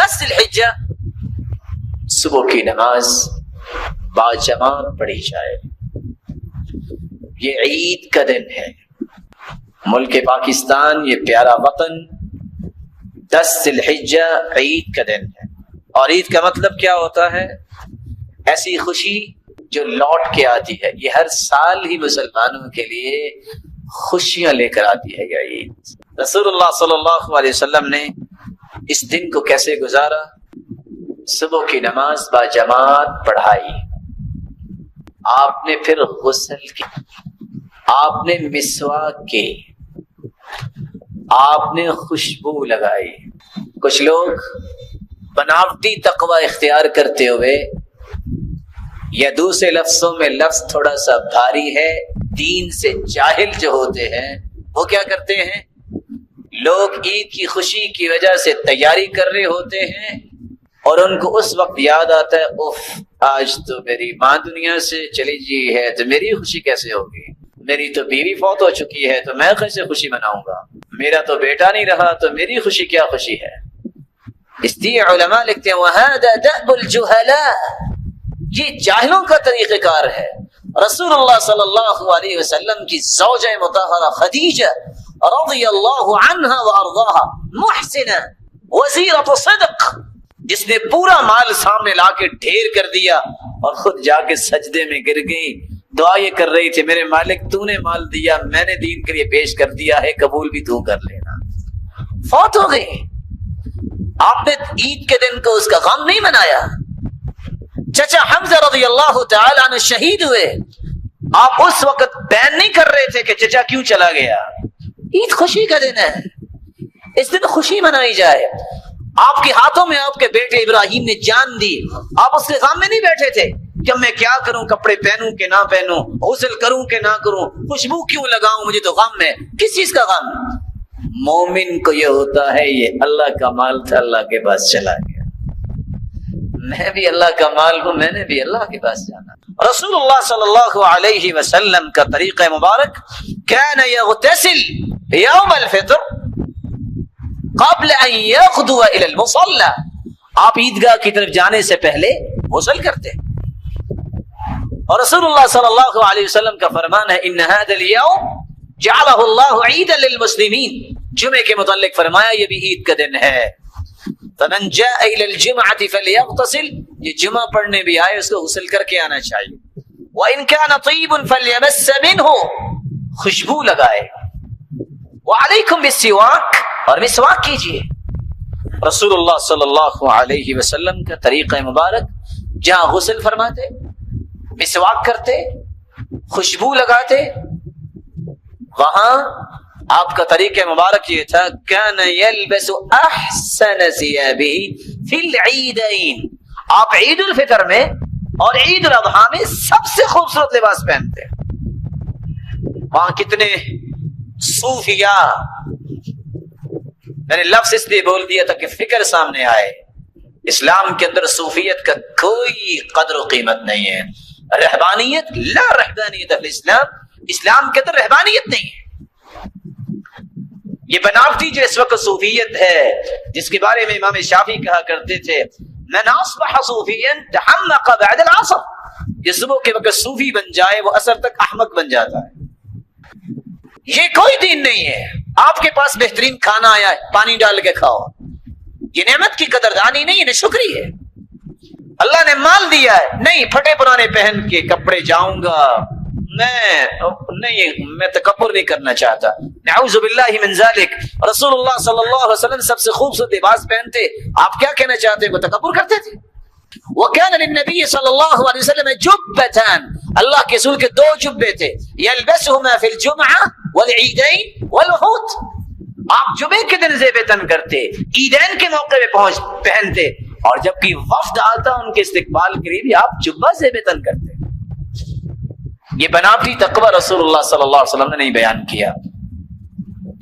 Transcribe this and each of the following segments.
10 ذوالحجہ صبح کی نماز باجماعت پڑھی جائے. یہ عید کا دن ہے. ملک پاکستان یہ پیارا وطن 10 ذوالحجہ عید کا دن ہے. اور عید کا مطلب کیا ہوتا ہے؟ ایسی خوشی جو لوٹ کے آتی ہے. یہ ہر سال ہی مسلمانوں کے لیے خوشیاں لے کر آتی ہے یہ عید. رسول اللہ صلی اللہ علیہ وسلم نے اس دن کو کیسے گزارا؟ صبح کی نماز باجماعت پڑھائی، آپ نے پھر غسل کی، آپ نے مسواک کی، آپ نے خوشبو لگائی. کچھ لوگ بناوٹی تقوی اختیار کرتے ہوئے یا دوسرے لفظوں میں لفظ تھوڑا سا بھاری ہے، دین سے جاہل جو ہوتے ہیں وہ کیا کرتے ہیں؟ لوگ عید کی خوشی کی وجہ سے تیاری کر رہے ہوتے ہیں اور ان کو اس وقت یاد آتا ہے اف آج تو میری ماں دنیا سے چلی گئی ہے تو میری خوشی کیسے ہوگی، میری تو بیوی فوت ہو چکی ہے تو میں کیسے خوشی مناؤں گا، میرا تو بیٹا نہیں رہا تو میری خوشی کیا خوشی ہے. اس لیے علماء لکھتے ہیں وَهَذَا دَأْبُ الْجُهَلَاءِ، یہ جاہلوں کا طریقہ کار ہے. رسول اللہ صلی اللہ علیہ وسلم کی زوجہ مطہرہ خدیجہ رضی اللہ عنہا وارضاها محسنہ وزیرۃ صدق، جس نے پورا مال سامنے لا کے ڈھیر کر دیا اور خود جا کے سجدے میں گر گئی. دعا یہ کر رہی تھی میرے مالک تو نے مال دیا، میں نے دین کے لیے پیش کر دیا ہے، قبول بھی تو کر لینا. فوت ہو گئی. آپ نے عید کے دن کو اس کا غم نہیں منایا. چچا حمزہ رضی اللہ تعالی عنہ شہید ہوئے، آپ اس وقت بیان نہیں کر رہے تھے کہ چچا کیوں چلا گیا. عید خوشی کا دن ہے، اس دن خوشی منائی جائے. آپ کے ہاتھوں میں آپ کے بیٹے ابراہیم نے جان دی، آپ اس کے غم میں نہیں بیٹھے تھے کہ میں کیا کروں، کپڑے پہنوں کہ نہ پہنوں، غسل کروں کہ نہ کروں، خوشبو کیوں لگاؤں، مجھے تو غم ہے. کس چیز کا غم؟ مومن کو یہ ہوتا ہے یہ اللہ کا مال تھا، اللہ کے پاس چلا گیا، میں بھی اللہ کا مال ہوں، میں نے بھی اللہ کے پاس جانا. رسول اللہ صلی اللہ علیہ وسلم کا طریقہ مبارک کان یغتسل یوم الفطر قبل ان یغدو الى المصلی، آپ عیدگاہ کی طرف جانے سے پہلے غسل کرتے. اور رسول اللہ صلی اللہ علیہ وسلم کا فرمان ہے ان هذا اليوم جعلہ اللہ عیدا للمسلمین، جمعے کے متعلق فرمایا یہ بھی عید کا دن ہے. فمن جاء الى الجمعة فليغتسل، یہ جمعہ پڑھنے بھی آئے اس کو غسل کر کے آنا چاہیے. وان كان طيب فليمس منه، خوشبو لگائے. وعليكم بالسواک، اور مسواک کیجیے. رسول اللہ صلی اللہ علیہ وسلم کا طریقہ مبارک جہاں غسل فرماتے، مسواک کرتے، خوشبو لگاتے، وہاں آپ کا طریقہ مبارک یہ تھا کان یلبس احسن ثیابہ فی العیدین، آپ عید الفطر میں اور عید الاضحیٰ میں سب سے خوبصورت لباس پہنتے. وہاں کتنے صوفیاء، میں نے لفظ اس لیے بول دیا تھا کہ فکر سامنے آئے. اسلام کے اندر صوفیت کا کوئی قدر و قیمت نہیں ہے. رہبانیت لا رہبانیت فی الاسلام، اسلام کے اندر رہبانیت نہیں ہے. یہ بناوٹی جو اس وقت صوفیت ہے جس کے بارے میں امام شافعی کہا کرتے تھے من اصبح صوفیا تحمق بعد العصر، یہ صبح کے وقت صوفی بن جائے وہ عصر تک احمق بن جاتا ہے. یہ کوئی دین نہیں ہے. آپ کے پاس بہترین کھانا آیا ہے، پانی ڈال کے کھاؤ، یہ نعمت کی قدردانی نہیں ہے، شکری ہے. اللہ نے مال دیا ہے، نہیں پھٹے پرانے پہن کے کپڑے جاؤں گا، میں تکبر نہیں کرنا چاہتا، نعوذ باللہ من ذالک. رسول اللہ صلی اللہ علیہ وسلم سب سے خوبصورت لباس پہنتے، آپ کیا کہنا چاہتے ہیں؟ وہ تکبر کرتے تھے. وَكَانَ لِلنَّبِيِّ صلی اللہ علیہ وسلم جُبَّتان، اللہ کے رسول کے 2 جبے تھے، يَلْبَسُهُمَا فِي الْجُمْعَةِ وَالْعِيدَيْنِ وَالْوُفُودِ، آپ جمعے کے دن زیب تن کرتے، عیدین کے موقع پہ پہنتے، اور جب کہ وفد آتا ان کے استقبال کے لیے بھی آپ جبہ زیب تن کرتے. یہ بناوٹی تقوی رسول اللہ صلی اللہ علیہ وسلم نے نہیں بیان کیا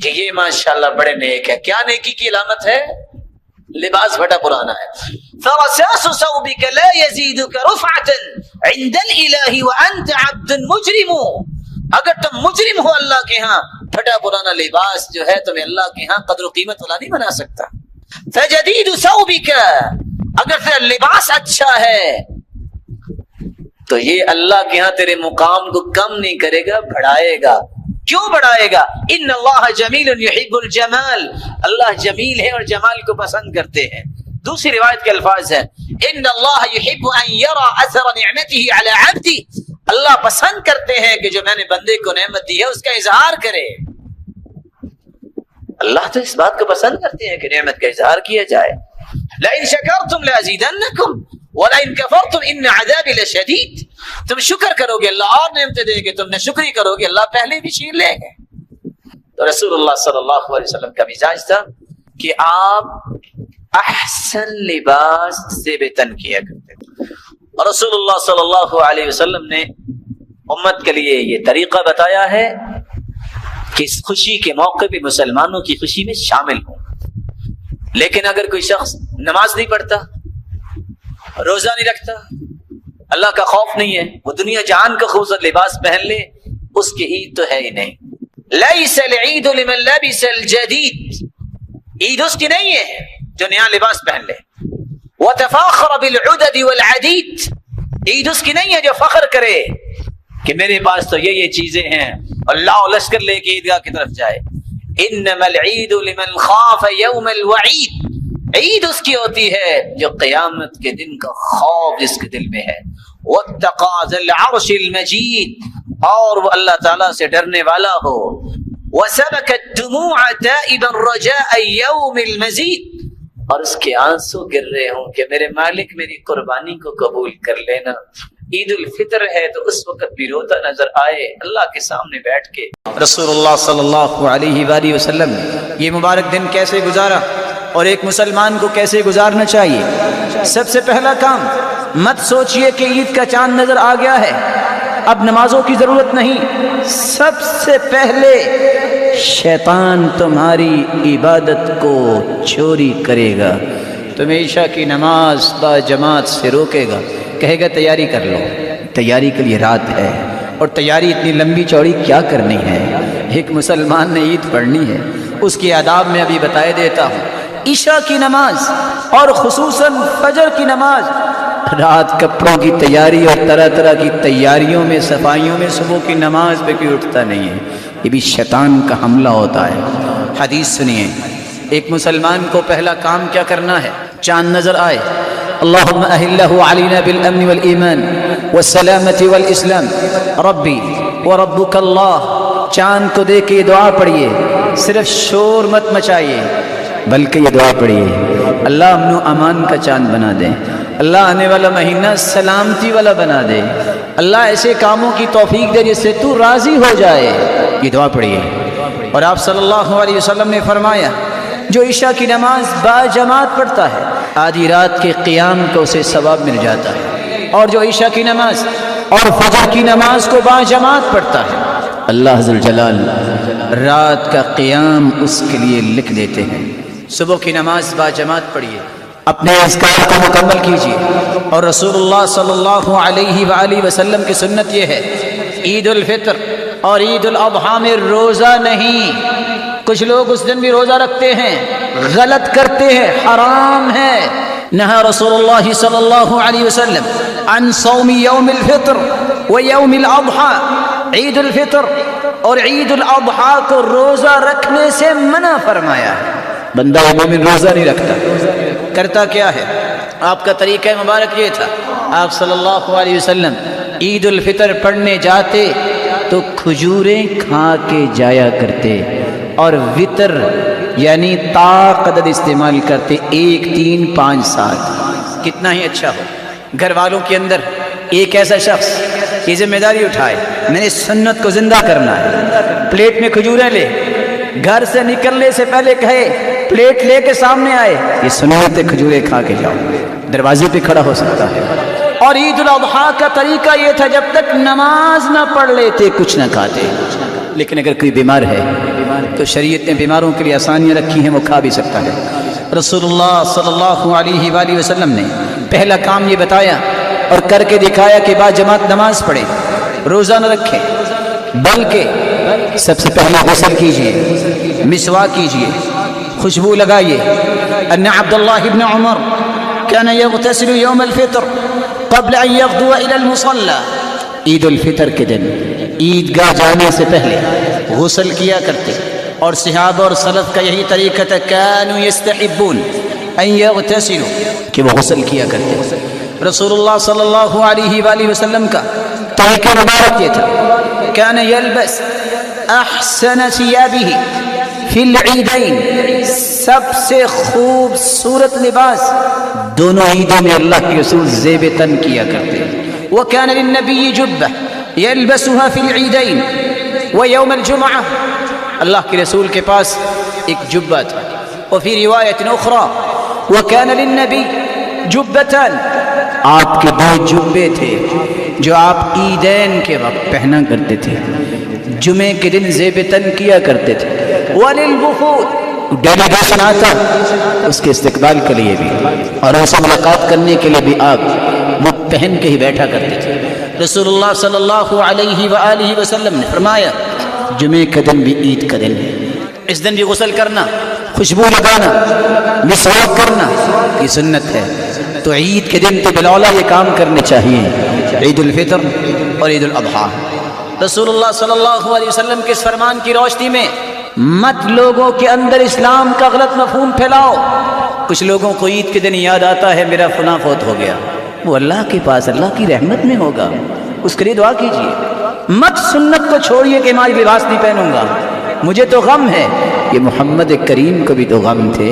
کہ یہ ماشاءاللہ بڑے نیک ہے. کیا نیکی کی علامت ہے؟ لباس بڑا پرانا ہے. فرساس ثوبك لا يزيدك رفعة عند الإله وأنت عبد مجرم، اگر تم مجرم ہو اللہ کے ہاں، پھٹا پرانا لباس جو ہے تمہیں اللہ کے ہاں قدر و قیمت والا نہیں بنا سکتا. فجدید ثوبک، اگر تیرا لباس اچھا ہے تو یہ اللہ کے ہاں تیرے مقام کو کم نہیں کرے گا، بڑھائے گا۔ کیوں بڑھائے گا؟ ان اللہ جمیل یحب الجمال، اللہ جمیل ہے اور جمال کو پسند کرتے ہیں۔ دوسری روایت کے الفاظ ہیں ان اللہ یحب ان یرى اثر نعمته علی عبدی، اللہ پسند کرتے ہیں کہ جو میں نے بندے کو نعمت دی ہے اس کا اظہار کرے۔ اللہ تو اس بات کو پسند کرتے ہیں کہ نعمت کا اظہار کیا جائے۔ لئن شکرتم لازیدنکم ولئن کفرتم ان عذابی لشدید، تم شکر کرو گے اللہ اور نعمتیں دے گے، تم نے شکری کرو گے اللہ پہلے بھی چھین لیں گے۔ تو رسول اللہ صلی اللہ علیہ وسلم کا مزاج تھا کہ آپ احسن لباس سے بے تن کیا کرتے تھے، اور رسول اللہ صلی اللہ علیہ وسلم نے امت کے لیے یہ طریقہ بتایا ہے کہ اس خوشی کے موقع پہ مسلمانوں کی خوشی میں شامل ہوں۔ لیکن اگر کوئی شخص نماز نہیں پڑھتا، روزہ نہیں رکھتا، اللہ کا خوف نہیں ہے، وہ دنیا جہان کا خوبصورت لباس پہن لے، اس کی عید تو ہے ہی نہیں۔ لیس العید لمن لبس الجدید، عید اس کی نہیں ہے جو نیا لباس پہن لے۔ وتفاخر بالعدد والعدید، عید اس کی نہیں ہے جو فخر کرے کہ میرے پاس تو یہ چیزیں ہیں، اللہ لشکر لے کے عیدگاہ کی طرف جائے۔ انما العید لمن خاف یوم الوعید، عید اس کی ہوتی ہے جو قیامت کے دن کا خوف جس کے دل میں ہے۔ واتقى ذا العرش المجید، اور وہ اللہ تعالیٰ سے ڈرنے والا ہو۔ وسبك الدموع تائبا رجاء يوم المزید، اور اس کے آنسو گر رہے ہوں کہ میرے مالک میری قربانی کو قبول کر لینا۔ عید الفطر ہے تو اس وقت بھی روتا نظر آئے اللہ کے سامنے بیٹھ کے۔ رسول اللہ صلی اللہ علیہ وآلہ وسلم یہ مبارک دن کیسے گزارا اور ایک مسلمان کو کیسے گزارنا چاہیے؟ سب سے پہلا کام، مت سوچئے کہ عید کا چاند نظر آ گیا ہے اب نمازوں کی ضرورت نہیں۔ سب سے پہلے شیطان تمہاری عبادت کو چوری کرے گا، تمہیں عشاء کی نماز با جماعت سے روکے گا، کہے گا تیاری کر لو، تیاری کے لیے رات ہے، اور تیاری اتنی لمبی چوڑی کیا کرنی ہے؟ ایک مسلمان نے عید پڑھنی ہے، اس کی آداب میں ابھی بتائے دیتا ہوں۔ عشاء کی نماز اور خصوصاً فجر کی نماز، رات کپڑوں کی تیاری اور طرح طرح کی تیاریوں میں، صفائیوں میں صبح کی نماز پہ کوئی اٹھتا نہیں ہے، یہ بھی شیطان کا حملہ ہوتا ہے۔ حدیث سنیے، ایک مسلمان کو پہلا کام کیا کرنا ہے؟ چاند نظر آئے، اللہم اہلہ علینا بالامن والایمان والسلامت والاسلام ربی وربک اللہ، چاند کو دیکھ کے یہ دعا پڑھیے، صرف شور مت مچائیے بلکہ یہ دعا پڑھیے، اللہ امن و امان کا چاند بنا دے، اللہ آنے والا مہینہ سلامتی والا بنا دے، اللہ ایسے کاموں کی توفیق دے جس سے تو راضی ہو جائے، یہ دعا پڑھیے۔ اور آپ صلی اللہ علیہ وسلم نے فرمایا جو عشاء کی نماز با جماعت پڑھتا ہے آدھی رات کے قیام کو اسے ثواب مل جاتا ہے، اور جو عشاء کی نماز اور فجر کی نماز کو با جماعت پڑھتا ہے اللہ ذوالجلال رات کا قیام اس کے لیے لکھ دیتے ہیں۔ صبح کی نماز با جماعت پڑھیے، اپنے اذکار کو مکمل کیجیے، اور رسول اللہ صلی اللہ علیہ وآلہ وسلم کی سنت یہ ہے عید الفطر اور عید الاضحیٰ میں روزہ نہیں۔ کچھ لوگ اس دن بھی روزہ رکھتے ہیں، غلط کرتے ہیں، حرام ہے۔ نہا رسول اللہ صلی اللہ علیہ وسلم عن صوم یوم الفطر و یوم الاضحیٰ، عید الفطر اور عید الاضحیٰ کو روزہ رکھنے سے منع فرمایا۔ بندہ مومن روزہ نہیں رکھتا، کرتا کیا ہے؟ آپ کا طریقہ مبارک یہ تھا، آپ صلی اللہ علیہ وسلم عید الفطر پڑھنے جاتے تو کھجوریں کھا کے جایا کرتے، اور وطر یعنی تا عدد استعمال کرتے، 1 3 5 7۔ کتنا ہی اچھا ہو گھر والوں کے اندر ایک ایسا شخص یہ ذمہ داری اٹھائے میں نے سنت کو زندہ کرنا ہے، پلیٹ میں کھجوریں لے، گھر سے نکلنے سے پہلے کہے پلیٹ لے کے سامنے آئے یہ سنت ہے کھجوریں کھا کے جاؤ، دروازے پہ کھڑا ہو سکتا ہے۔ اور عید الاضحیٰ کا طریقہ یہ تھا جب تک نماز نہ پڑھ لیتے کچھ نہ کھاتے، لیکن اگر کوئی بیمار ہے تو شریعت نے بیماروں کے لیے آسانیاں رکھی ہیں، وہ کھا بھی سکتا ہے۔ رسول اللہ صلی اللہ علیہ وآلہ وسلم نے پہلا کام یہ بتایا اور کر کے دکھایا کہ با جماعت نماز پڑھے، روزہ نہ رکھے، بلکہ سب سے پہلے غسل کیجئے، مسواک کیجئے، خوشبو لگائیے، أن عبد الله بن عمر كان يغتسل يوم الفطر قبل أن يغدو إلى المصلى. عید الفطر کے دن عیدگاہ جانے سے پہلے غسل کیا کرتے، اور صحابہ اور سلف کا یہی طریقہ تھا. كانوا يستحبون أن يغتسلوا، کہ وہ غسل کیا کرتے. رسول اللہ صلی اللہ علیہ وآلہ وسلم کا طریقہ مبارک یہ تھا. كان يلبس احسن ثيابه فی العیدین، سب سے خوبصورت لباس دونوں عیدوں میں اللہ کے رسول زیب تن کیا کرتے. وكان للنبي جبة يلبسها في العيدين ويوم الجمعة، اللہ کے رسول کے پاس ایک جبہ تھا. وفي رواية أخرى وكان للنبي جبتان، آپ کے دو جبے تھے جو آپ عیدین کے وقت پہنا کرتے تھے، جمعے کے دن زیب تن کیا کرتے تھے. وَلِلْوُفُودِ، ڈیلیگیشن آتا اس کے استقبال کے لیے بھی اور ان سے ملاقات کرنے کے لیے بھی آپ وہ پہن کے ہی بیٹھا کرتے تھے. رسول اللہ صلی اللہ علیہ وآلہ وسلم نے فرمایا جمعے کا دن بھی عید کا دن ہے، اس دن بھی غسل کرنا، خوشبو لگانا، مسواک کرنا یہ سنت ہے. تو عید کے دن تو بالاولا یہ کام کرنے چاہیے، عید الفطر اور عید الاضحیٰ. رسول اللہ صلی اللہ علیہ وسلم کے اس فرمان کی روشنی میں مت لوگوں کے اندر اسلام کا غلط مفہوم پھیلاؤ. کچھ لوگوں کو عید کے دن یاد آتا ہے میرا فلاں فوت ہو گیا، وہ اللہ کے پاس اللہ کی رحمت میں ہوگا، اس کے لیے دعا کیجیے. مت سنت کو چھوڑیے کہ میں لباس نہیں پہنوں گا، مجھے تو غم ہے. یہ محمد کریم کو بھی تو غم تھے،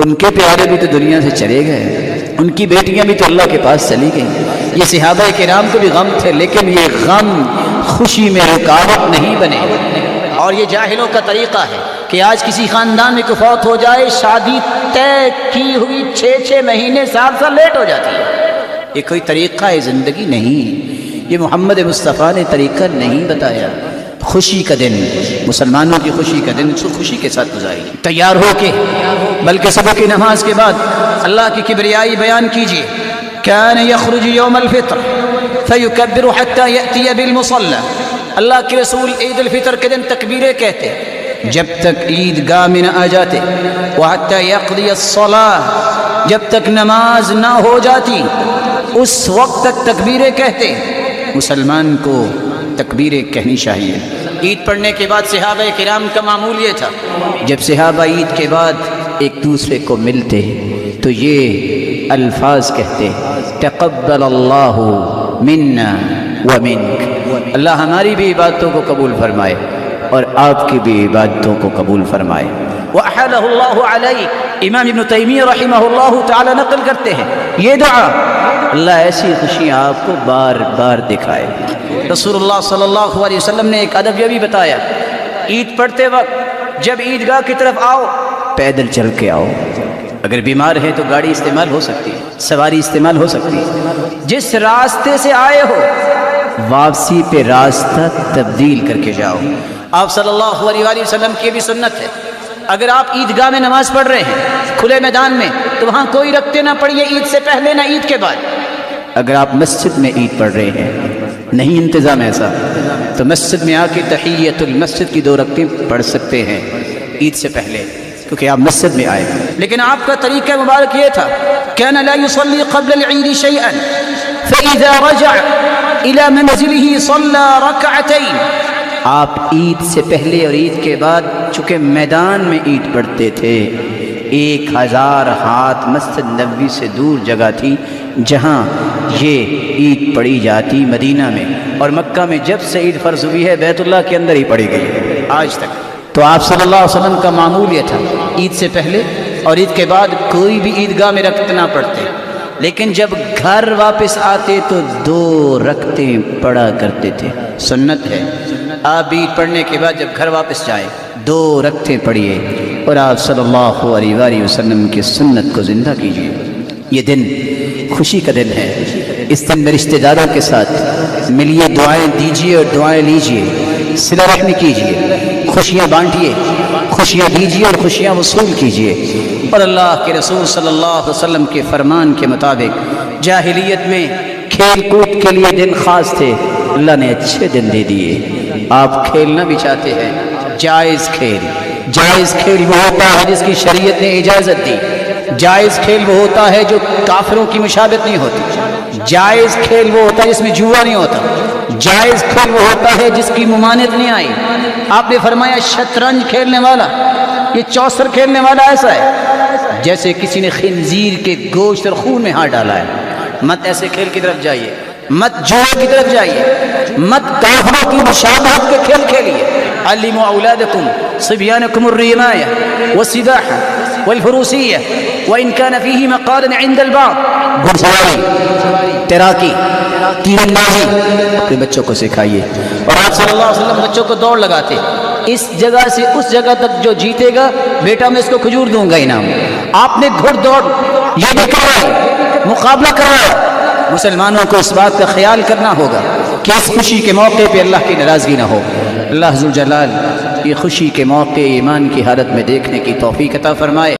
ان کے پیارے بھی تو دنیا سے چلے گئے، ان کی بیٹیاں بھی تو اللہ کے پاس چلی گئیں. یہ صحابہ کرام کو بھی غم تھے، لیکن یہ غم خوشی میں رکاوٹ نہیں بنے. اور یہ جاہلوں کا طریقہ ہے کہ آج کسی خاندان میں کوئی فوت ہو جائے، شادی طے کی ہوئی 6 مہینے 7 سال لیٹ ہو جاتی ہے. یہ کوئی طریقہ ہے زندگی نہیں، یہ محمد مصطفیٰ نے طریقہ نہیں بتایا. خوشی کا دن، مسلمانوں کی خوشی کا دن، اس کو خوشی کے ساتھ گزاری، تیار ہو کے، بلکہ صبح کی نماز کے بعد اللہ کی کبریائی بیان کیجیے. كان يخرج يوم الفطر فيكبر حتى يأتي بالمصلى، اللہ کے رسول عید الفطر کے دن تکبیریں کہتے جب تک عید گاہ میں نہ آ جاتے. وحتى يقضي الصلاة، جب تک نماز نہ ہو جاتی اس وقت تک تکبیریں کہتے. مسلمان کو تکبیریں کہنی چاہیے. عید پڑھنے کے بعد صحابہ کرام کا معمول یہ تھا، جب صحابہ عید کے بعد ایک دوسرے کو ملتے تو یہ الفاظ کہتے تقبل اللہ منا ومنک، اللہ ہماری بھی عبادتوں کو قبول فرمائے اور آپ کی بھی عبادتوں کو قبول فرمائے. وَأَحَلَهُ اللَّهُ عَلَيْهِ، امام ابن تیمیہ رحمہ اللہ تعالی نقل کرتے ہیں یہ دعا، اللہ ایسی خوشیاں آپ کو بار بار دکھائے. رسول اللہ صلی اللہ علیہ وسلم نے ایک ادب یہ بھی بتایا، عید پڑھتے وقت جب عیدگاہ کی طرف آؤ پیدل چل کے آؤ. اگر بیمار ہے تو گاڑی استعمال ہو سکتی ہے، سواری استعمال ہو سکتی ہے. جس راستے سے آئے ہو واپسی پہ راستہ تبدیل کر کے جاؤ. آپ صلی اللہ علیہ وآلہ وسلم کی بھی سنت ہے، اگر آپ عیدگاہ میں نماز پڑھ رہے ہیں کھلے میدان میں تو وہاں کوئی رکھتے نہ پڑھیے عید سے پہلے نہ عید کے بعد. اگر آپ مسجد میں عید پڑھ رہے ہیں، نہیں انتظام ایسا، تو مسجد میں آ کے تحیت المسجد کی 2 رکعتیں پڑھ سکتے ہیں عید سے پہلے، کیونکہ آپ مسجد میں آئے. لیکن آپ کا طریقہ مبارک یہ تھا كان لا يصلي قبل العيد شيئا فإذا رجع إلى منزله صلى ركعتين. آپ عید سے پہلے اور عید کے بعد چونکہ میدان میں عید پڑھتے تھے، 1000 ہاتھ مسجد نبوی سے دور جگہ تھی جہاں یہ عید پڑھی جاتی مدینہ میں، اور مکہ میں جب سے عید فرض ہوئی ہے بیت اللہ کے اندر ہی پڑھی گئی ہے آج تک. تو آپ صلی اللہ علیہ وسلم کا معمول یہ تھا عید سے پہلے اور عید کے بعد کوئی بھی عیدگاہ میں رکعت نہ پڑھتے، لیکن جب گھر واپس آتے تو 2 رکعتیں پڑھا کرتے تھے. سنت ہے آپ عید پڑھنے کے بعد جب گھر واپس جائیں 2 رکعتیں پڑھیے اور آپ صلی اللہ علیہ وآلہ وسلم کی سنت کو زندہ کیجیے. یہ دن خوشی کا دن ہے، اس دن میں رشتہ داروں کے ساتھ ملیے، دعائیں دیجیے اور دعائیں لیجیے، صلہ رحمی کیجیے، خوشیاں بانٹیے، خوشیاں دیجیے اور خوشیاں وصول کیجیے. اور اللہ کے رسول صلی اللہ علیہ وسلم کے فرمان کے مطابق جاہلیت میں کھیل کود کے لیے دن خاص تھے، اللہ نے اچھے دن دے دیے. آپ کھیلنا بھی چاہتے ہیں، جائز کھیل وہ ہوتا ہے جس کی شریعت نے اجازت دی. جائز کھیل وہ ہوتا ہے جو کافروں کی مشابہت نہیں ہوتی، جائز کھیل وہ ہوتا ہے جس میں جوا نہیں ہوتا، جائز کھیل وہ ہوتا ہے جس کی ممانعت نہیں آئی۔ آپ نے فرمایا شطرنج کھیلنے والا، یہ چوسر کھیلنے والا ایسا ہے جیسے کسی نے خنزیر کے گوشت اور خون میں ہاتھ ڈالا ہے۔ مت ایسے کھیل کی طرف جائیے، مت جوا کی طرف جائیے، مت کافروں کی مشابہت کے کھیل کھیلیے۔ علموا اولادکم صبیانکم الرمایہ والسباحہ والفروسیہ وان کان فیہ مقال عند البعض، گھڑ سواری، تیراکی، تیر اندازی اپنے بچوں کو سکھائیے۔ اور آپ صلی اللہ علیہ وسلم بچوں کو دوڑ لگاتے، اس جگہ سے اس جگہ تک جو جیتے گا بیٹا میں اس کو کھجور دوں گا انعام۔ آپ نے گھڑ دوڑ یہ بھی کروائی، مقابلہ کروایا۔ مسلمانوں کو اس بات کا خیال کرنا ہوگا کہ اس خوشی کے موقع پہ اللہ کی ناراضگی نہ ہو۔ اللہ ذوالجلال یہ خوشی کے موقع ایمان کی حالت میں دیکھنے کی توفیق عطا فرمائے۔